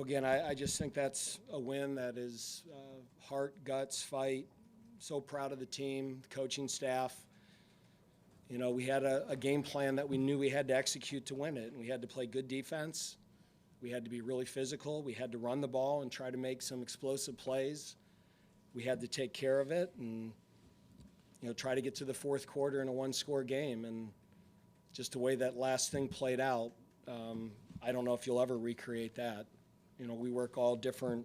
Well, again, I just think that's a win that is heart, guts, fight. So proud of the team, the coaching staff. You know, we had a game plan that we knew we had to execute to win it, and we had to play good defense. We had to be really physical. We had to run the ball and try to make some explosive plays. We had to take care of it and, you know, try to get to the fourth quarter in a one-score game. And just the way that last thing played out, I don't know if you'll ever recreate that. You know, we work all different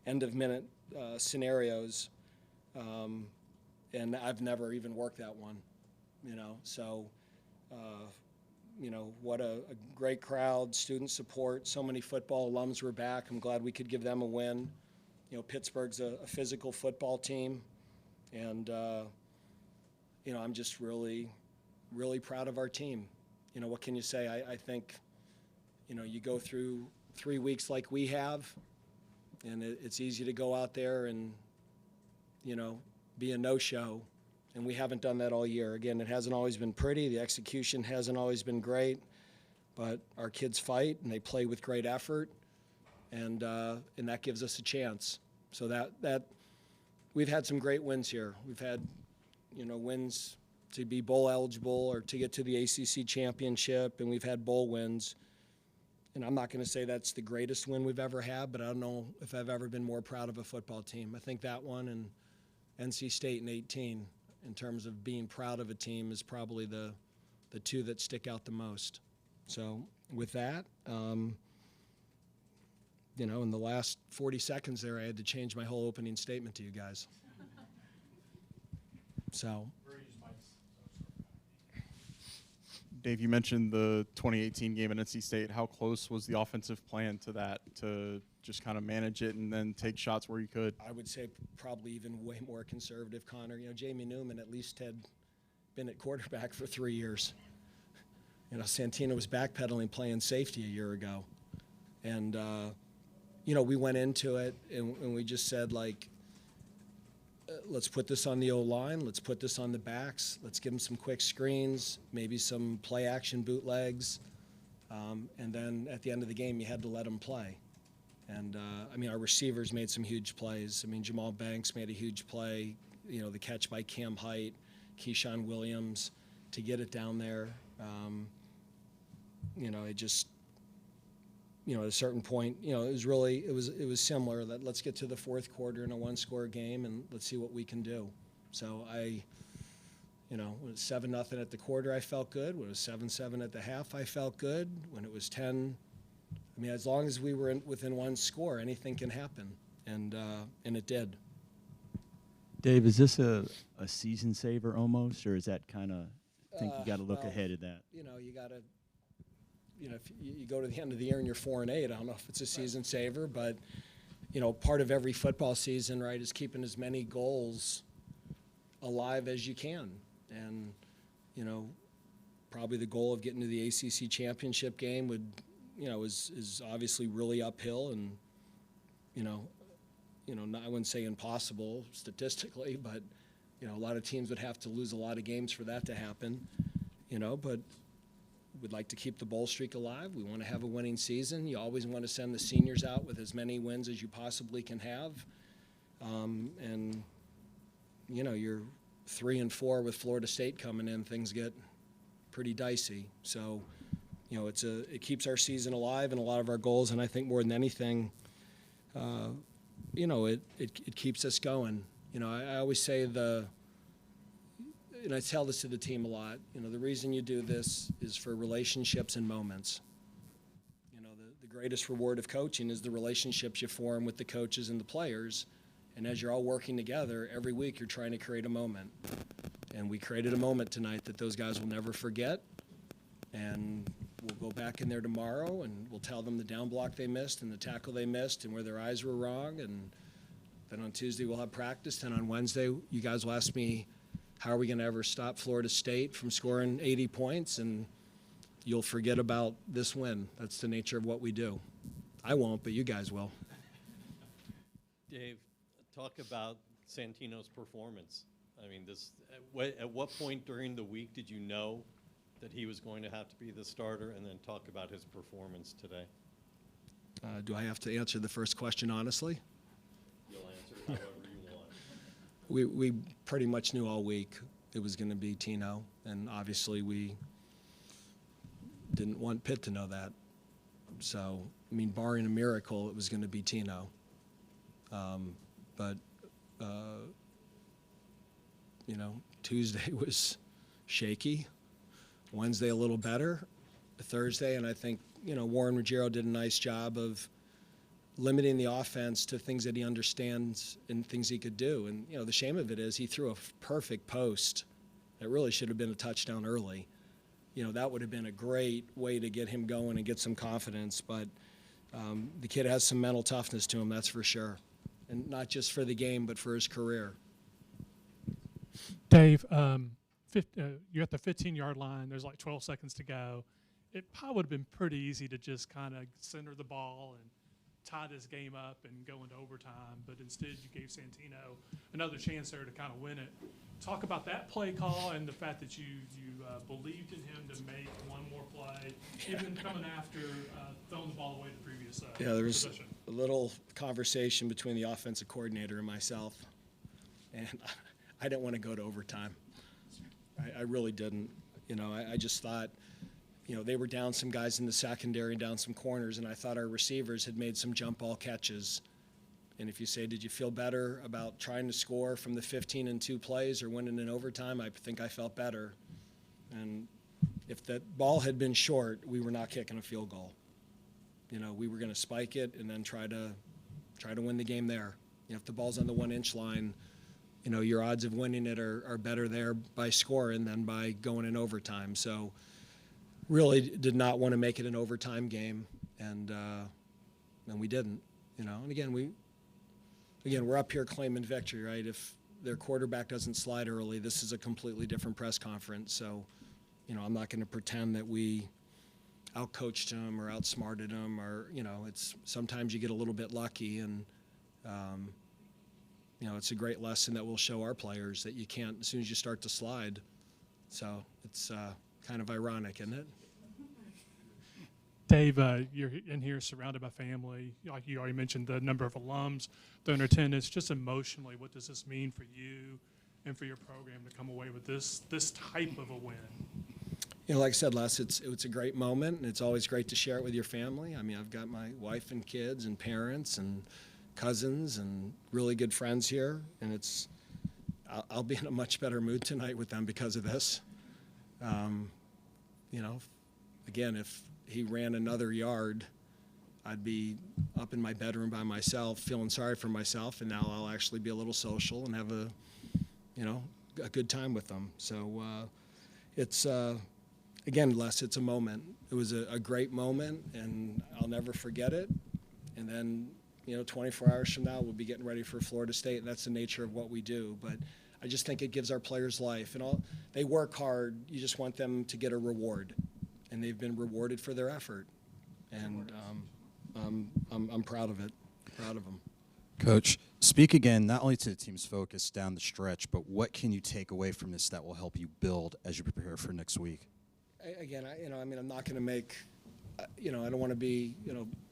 end-of-minute scenarios, and I've never even worked that one, you know. So, you know, what a great crowd, student support. So many football alums were back. I'm glad we could give them a win. You know, Pittsburgh's a physical football team, and, you know, I'm just really, really proud of our team. You know, what can you say? I think, you know, you go through 3 weeks like we have, and it's easy to go out there and, you know, be a no-show, and we haven't done that all year. Again, it hasn't always been pretty. The execution hasn't always been great, but our kids fight, and they play with great effort, and that gives us a chance. So that we've had some great wins here. We've had, you know, wins to be bowl eligible or to get to the ACC championship, and we've had bowl wins. And I'm not going to say that's the greatest win we've ever had, but I don't know if I've ever been more proud of a football team. I think that one and NC State in 18, in terms of being proud of a team, is probably the two that stick out the most. So with that, you know, in the last 40 seconds there, I had to change my whole opening statement to you guys. So. Dave, you mentioned the 2018 game at NC State. How close was the offensive plan to that, to just kind of manage it and then take shots where you could? I would say probably even way more conservative, Connor. You know, Jamie Newman at least had been at quarterback for 3 years. You know, Santino was backpedaling playing safety a year ago. And, you know, we went into it and we just said, like, let's put this on the O-line. Let's put this on the backs. Let's give them some quick screens, maybe some play-action bootlegs. And then at the end of the game, you had to let them play. And, I mean, our receivers made some huge plays. I mean, Jamal Banks made a huge play. You know, the catch by Cam Height, Keyshawn Williams, to get it down there. You know, it just, you know, at a certain point, you know, it was similar that let's get to the fourth quarter in a one-score game and let's see what we can do. So you know, when it was 7-0 at the quarter, I felt good. When it was 7-7 at the half, I felt good. When it was 10, I mean, as long as we were within one score, anything can happen, and it did. Dave, is this a season saver almost, or is that kind of think you got to look ahead of that? You know, you got to. You know, if you go to the end of the year and you're 4-8, I don't know if it's a season saver, but, you know, part of every football season, right, is keeping as many goals alive as you can. And, you know, probably the goal of getting to the ACC championship game would, you know, is obviously really uphill and, you know, I wouldn't say impossible statistically, but, you know, a lot of teams would have to lose a lot of games for that to happen, you know, but we'd like to keep the bowl streak alive. We want to have a winning season. You always want to send the seniors out with as many wins as you possibly can have. And, you know, you're 3-4 with Florida State coming in. Things get pretty dicey. So, you know, it keeps our season alive and a lot of our goals. And I think more than anything, you know, it keeps us going. You know, I always say and I tell this to the team a lot, you know, the reason you do this is for relationships and moments. You know, the greatest reward of coaching is the relationships you form with the coaches and the players. And as you're all working together, every week you're trying to create a moment. And we created a moment tonight that those guys will never forget. And we'll go back in there tomorrow and we'll tell them the down block they missed and the tackle they missed and where their eyes were wrong. And then on Tuesday we'll have practice. Then on Wednesday you guys will ask me, how are we going to ever stop Florida State from scoring 80 points? And you'll forget about this win. That's the nature of what we do. I won't, but you guys will. Dave, talk about Santino's performance. I mean, at what point during the week did you know that he was going to have to be the starter? And then talk about his performance today. Do I have to answer the first question honestly? You'll answer it however you want. We pretty much knew all week it was going to be Tino, and obviously we didn't want Pitt to know that. So, I mean, barring a miracle, it was going to be Tino. But you know, Tuesday was shaky. Wednesday a little better. Thursday, and I think, you know, Warren Ruggiero did a nice job of limiting the offense to things that he understands and things he could do. And, you know, the shame of it is he threw a perfect post that really should have been a touchdown early. You know, that would have been a great way to get him going and get some confidence. But the kid has some mental toughness to him, that's for sure. And not just for the game, but for his career. Dave, you're at the 15-yard line. There's like 12 seconds to go. It probably would have been pretty easy to just kind of center the ball and tie this game up and go into overtime, but instead you gave Santino another chance there to kind of win it. Talk about that play call and the fact that you believed in him to make one more play, even coming after throwing the ball away the previous Yeah, there was possession. a little conversation between the offensive coordinator and myself, and I didn't want to go to overtime. I really didn't. You know, I just thought, you know, they were down some guys in the secondary and down some corners, and I thought our receivers had made some jump ball catches. And if you say, did you feel better about trying to score from the 15 in 2 plays or winning in overtime, I think I felt better. And if that ball had been short, we were not kicking a field goal. You know, we were going to spike it and then try to win the game there. You know, if the ball's on the 1-inch line, you know, your odds of winning it are better there by scoring than by going in overtime. So really did not want to make it an overtime game, and we didn't, you know. And again, we're up here claiming victory, right? If their quarterback doesn't slide early, this is a completely different press conference. So, you know, I'm not going to pretend that we outcoached him or outsmarted him, or, you know, it's sometimes you get a little bit lucky, and you know, it's a great lesson that we'll show our players that you can't as soon as you start to slide. So it's kind of ironic, isn't it? Dave, you're in here surrounded by family. Like you already mentioned, the number of alums, their attendance. Just emotionally, what does this mean for you and for your program to come away with this type of a win? You know, like I said, Les, it's a great moment, and it's always great to share it with your family. I mean, I've got my wife and kids and parents and cousins and really good friends here, and I'll be in a much better mood tonight with them because of this. You know, again, if he ran another yard, I'd be up in my bedroom by myself feeling sorry for myself, and now I'll actually be a little social and have a good time with them. So it's again, Les, it's a moment. It was a great moment, and I'll never forget it. And then, you know, 24 hours from now, we'll be getting ready for Florida State, and that's the nature of what we do. But I just think it gives our players life. And they work hard. You just want them to get a reward, and they've been rewarded for their effort. And I'm proud of it, proud of them. Coach, speak again not only to the team's focus down the stretch, but what can you take away from this that will help you build as you prepare for next week? Again, I'm not going to make, I don't want to be,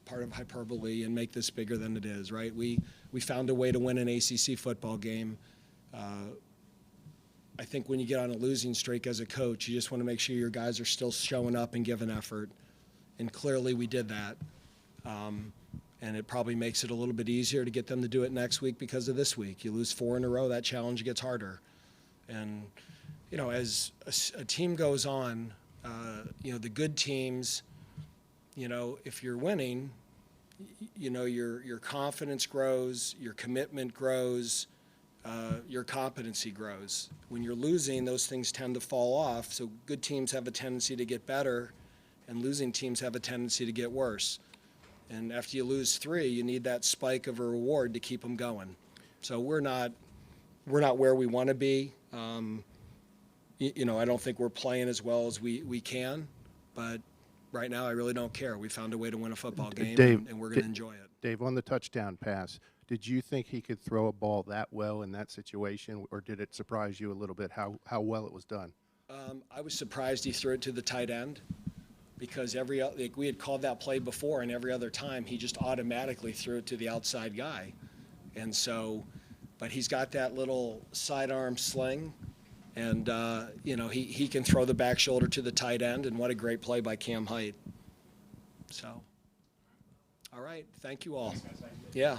part of hyperbole and make this bigger than it is, right? We found a way to win an ACC football game. I think when you get on a losing streak as a coach, you just want to make sure your guys are still showing up and giving effort. And clearly we did that. And it probably makes it a little bit easier to get them to do it next week because of this week. You lose 4 in a row, that challenge gets harder. And, as a team goes on, the good teams, if you're winning, your confidence grows, your commitment grows, your competency grows. When you're losing, those things tend to fall off. So good teams have a tendency to get better, and losing teams have a tendency to get worse. And after you lose 3, you need that spike of a reward to keep them going. So we're not where we want to be. I don't think we're playing as well as we can, but right now I really don't care. We found a way to win a football game, Dave, and we're going to enjoy it. Dave, on the touchdown pass, did you think he could throw a ball that well in that situation, or did it surprise you a little bit how well it was done? I was surprised he threw it to the tight end because like we had called that play before, and every other time he just automatically threw it to the outside guy. And so, but he's got that little sidearm sling, and he can throw the back shoulder to the tight end, and what a great play by Cam Height. So, all right, thank you all. Yeah.